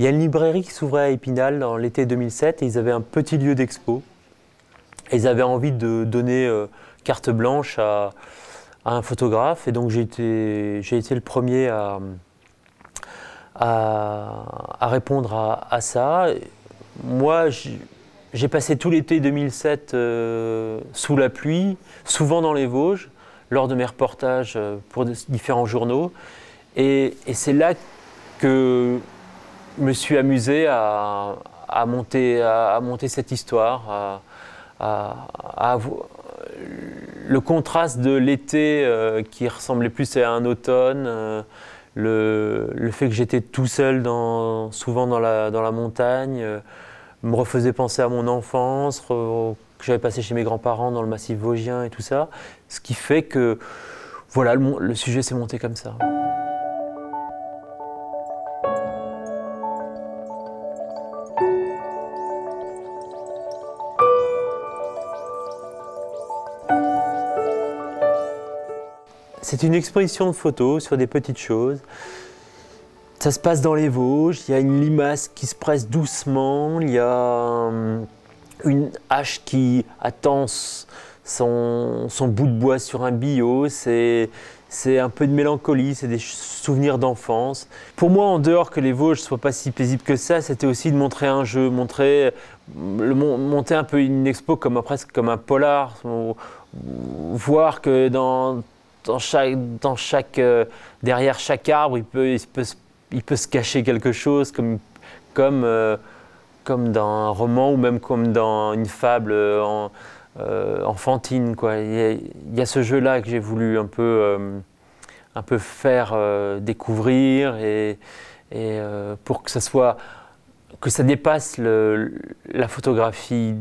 Il y a une librairie qui s'ouvrait à Épinal dans l'été 2007 et ils avaient un petit lieu d'expo. Et ils avaient envie de donner carte blanche à un photographe. Et donc j'ai été le premier à répondre à ça. Moi, j'ai passé tout l'été 2007 sous la pluie, souvent dans les Vosges, lors de mes reportages pour différents journaux. Et c'est là que je me suis amusé à monter cette histoire, le contraste de l'été qui ressemblait plus à un automne, le fait que j'étais tout seul souvent dans la montagne, me refaisait penser à mon enfance, que j'avais passé chez mes grands-parents dans le massif vosgien et tout ça. Ce qui fait que voilà, le sujet s'est monté comme ça. C'est une exposition de photos sur des petites choses. Ça se passe dans les Vosges, il y a une limace qui se presse doucement, il y a une hache qui attend son bout de bois sur un billot, c'est un peu de mélancolie, c'est des souvenirs d'enfance. Pour moi, en dehors que les Vosges ne soient pas si paisibles que ça, c'était aussi de montrer un jeu, monter un peu une expo presque comme un polar, voir que derrière chaque arbre, il peut se cacher quelque chose, comme dans un roman ou même comme dans une fable enfantine, quoi. Il y a ce jeu-là que j'ai voulu un peu faire découvrir et pour que ça dépasse la photographie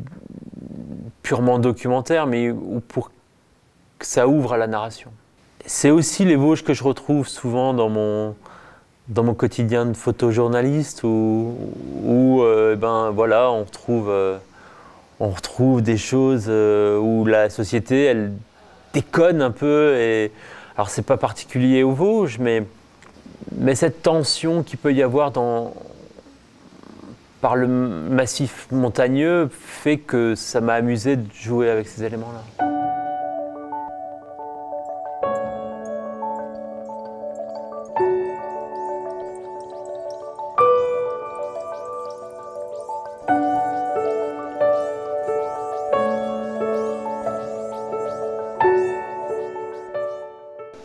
purement documentaire, mais pour que ça ouvre à la narration. C'est aussi les Vosges que je retrouve souvent dans mon quotidien de photojournaliste où voilà, on retrouve des choses où la société, elle déconne un peu. Alors, c'est pas particulier aux Vosges, mais cette tension qu'il peut y avoir par le massif montagneux fait que ça m'a amusé de jouer avec ces éléments-là.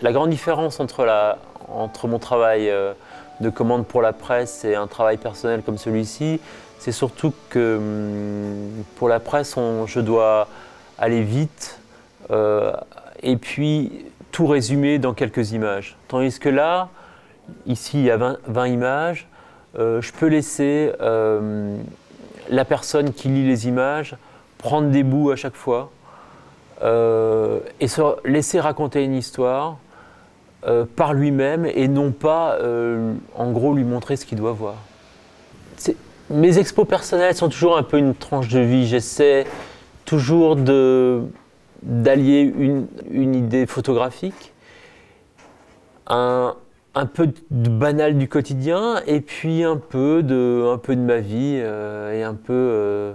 La grande différence entre mon travail de commande pour la presse et un travail personnel comme celui-ci, c'est surtout que pour la presse, je dois aller vite et puis tout résumer dans quelques images. Tandis que là, ici, il y a 20 images, je peux laisser la personne qui lit les images prendre des bouts à chaque fois et se laisser raconter une histoire par lui-même et non pas, en gros, lui montrer ce qu'il doit voir. Mes expos personnelles sont toujours un peu une tranche de vie. J'essaie toujours d'allier une idée photographique, un peu de banal du quotidien et puis un peu de ma vie et un peu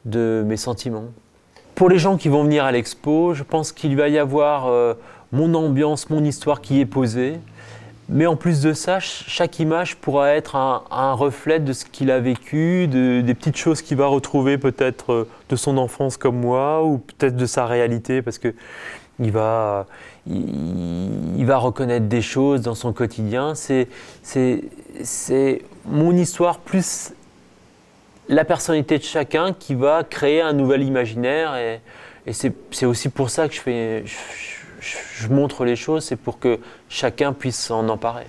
de mes sentiments. Pour les gens qui vont venir à l'expo, je pense qu'il va y avoir mon ambiance, mon histoire qui est posée. Mais en plus de ça, chaque image pourra être un reflet de ce qu'il a vécu, des petites choses qu'il va retrouver peut-être de son enfance comme moi, ou peut-être de sa réalité, parce qu'il va reconnaître des choses dans son quotidien. C'est mon histoire plus la personnalité de chacun qui va créer un nouvel imaginaire. Et c'est aussi pour ça que je montre les choses, c'est pour que chacun puisse s'en emparer.